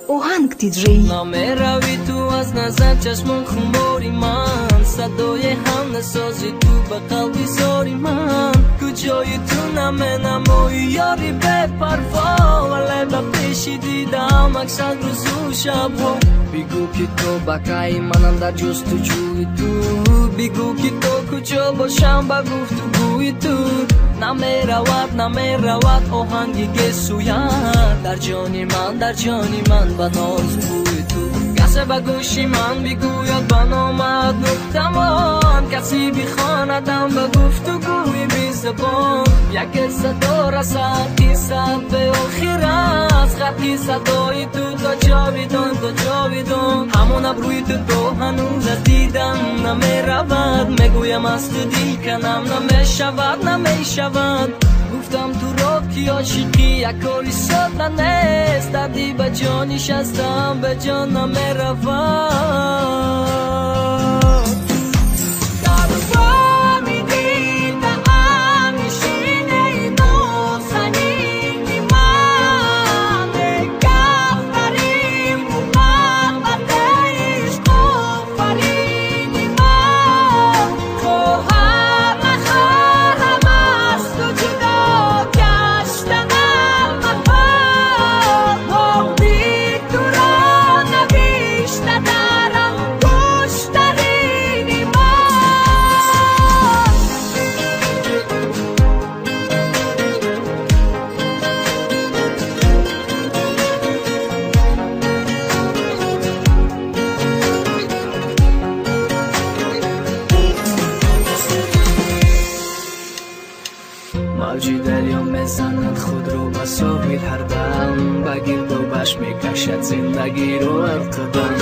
اوهنگ دیجی نمیروی تو از نظر چشمون خونباری من صدای هم نسازی تو به قلبی زاری من کجای تو نمایی یاری به پروا ولی به پیشی دیدم اکثر روز و شبا بگو که تو بقای منم در جستجوی تو بگو که تو کجا باشم با گفتگوی تو نمیرود آهنگی گسوید در جانی من با ناز بوی تو کسی به گوشی من بگوید بنامد نکتمان کسی بخواندم به گفتگوی بی زبان یک صدا رسد که صد به آخر است خطی صدای تو تا جاویدان همون ابروی تو هنوز از دیدم نمیرود میگویم از تو دل کنم نمیشود گفتم تو راب که عاشقی یک کاری ساده نیست دردی به جانش هستم به جان نمیرود موجی دریا میزند خود رو با ساحل هر دم بگیر دوبش میکشد زندگی رو هر قدم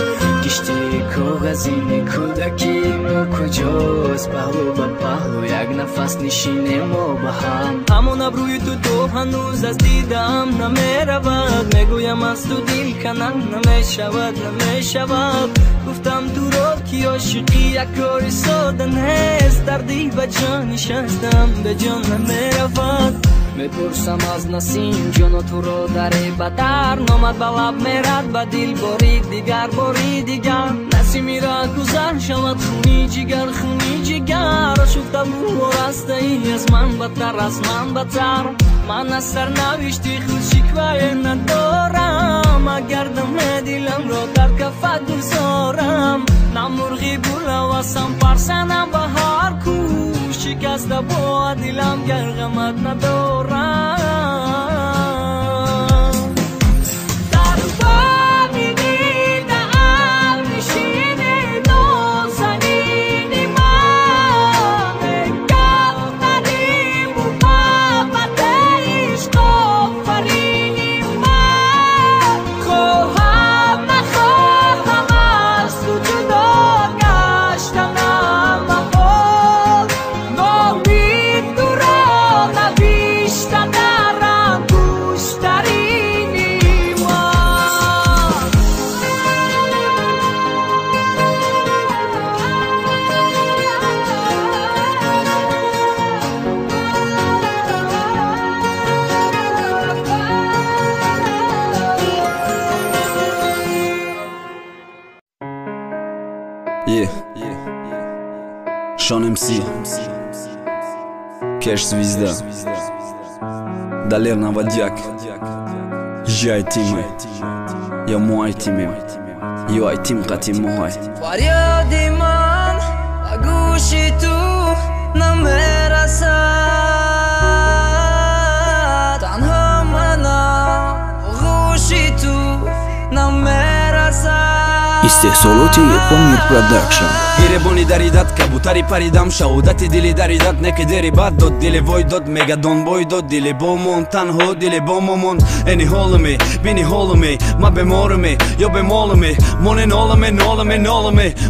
کشتی کاغذی کودکی ما کجاست پهلو به پهلو یک نفس نشینه ما با هم همون ابروی تو هنوز از دیدم نمیرود میگویم از تو دل کنم نمیشود گفتم تو رو که عاشقی یک کاری ساده نیست دردی به جانش هستم به جان نمیرود میپرسم از نسیم جان تو رو داره بدر نامد به لب میرد به دل باری دیگر نسیمی را گذر شود خونی جگر آشفته و رسته ای از من بدتر من از سرنوشتی خود شکوه ندارم اگر دم دلم را در کفت گذارم نه مرغی بولواسم پرسنم به هر کو شکسته با دلم گر غمت ندارم Sean MC Cash Звезда Далер Наводяк Жай Тимы Я мой Тимим Я Айтим Катим Мухай فریادی من با گوشی تو نمیرسد تنها منم گوشی تو نمیرسد استحصالات پامیر پروداکشن گریبونی دریدت کبوتری پریدم شهودتی دلی دریدت نکی دری بد داد دلی وای داد مگدون بای داد دلی بامون تنها دلی بامون انی حالمی بینی حالمی ما بمارمی یا بمالمی مونی نالمی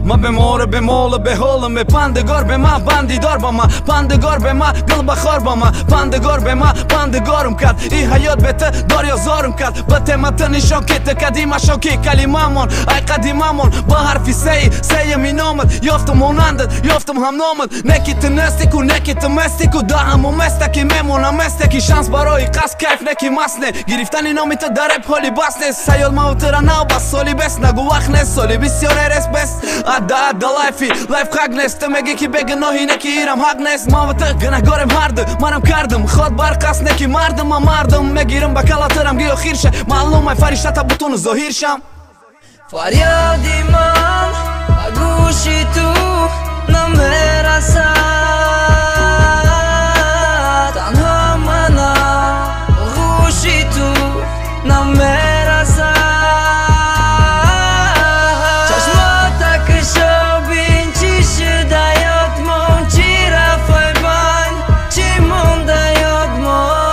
ما بماره بمال به حالمی پندگار به ما بندیدار با ما پندگار به ما گل بخار با ما پندگار به ما پندگارم کرد ای حیات بته داریا زارم کرد بته متنی شاکت قدیم شاکی کلمامون ای قدیم همون با حرفی سه مینامد یافتم مانندت یافتم هم نامد نکی تنستیکو نکی تمستیکو دا همو مستکی میمونم مستکی شانس برای قصد کیف نکی مسنه گرفتن نامی تا در رپ حالی بس نیست سیال موتر نو بس سالی بس نگو وقت نیست سالی بسیار رس بس ادا لایفی لایف حق نیست تو میگی که بگناهی نکی ایرم حق نیست ما و تو گناهگارم هرد منم کردم خود برقص نکی مردم مردم میگیرم با کلاترم گیو خیر شه معلومه فرشته تا بتون ظاهر شم فریادی من با گوشی تو نمیرسد تنها منم با گوشی تو نمیرسد چشمات کشو بین چی شده یادمون چی رفای من چی مونده یادمون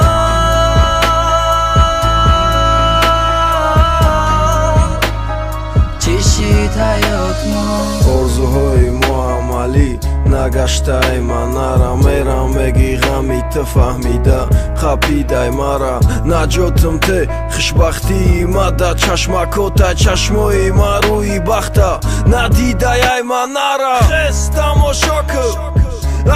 چی شده یادمون орзуҳои муаммалӣ нагаштай манара мерам меги ғами ту фаҳмида қапидай мара наҷотам те хушбахтии мада чашмакота чашмои ма рӯи бахта надидай ай манара хес тамошо кӯ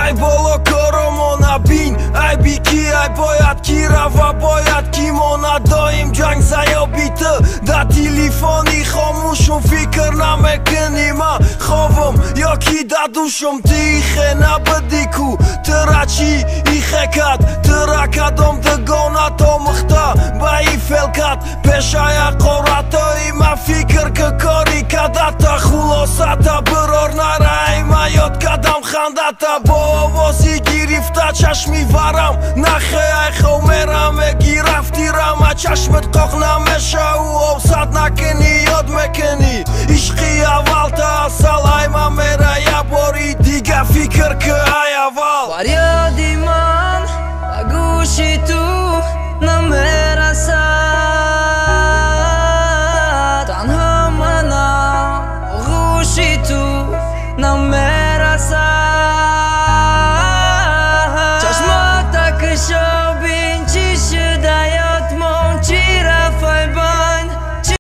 ай боло коромона бин ай бики ай бояд ки рава бояд ки мона доим ҷанг заёби ту да телефони хомӯшум фикр намекунӣ ма ховам ё ки да душум ти ихе набуди ку тура чӣ ихе кад тура кадом дугонат омӯхта ба и фелкат пешая қоратои ма фикр ку кори кадата хулосата бирор нараи ма ёд кадам хандата бо овози гирифта чашми варам нахе ай хов мерам меги рафтирам а чашмат қоқ намешаву овсад накунӣ ёд мекунӣ ишқи аввалта асал ай ма мера я бори дига фикр ку ай аввал фарёди ман ба гӯши ту намерасад танҳо манам ба гӯши ту намерасад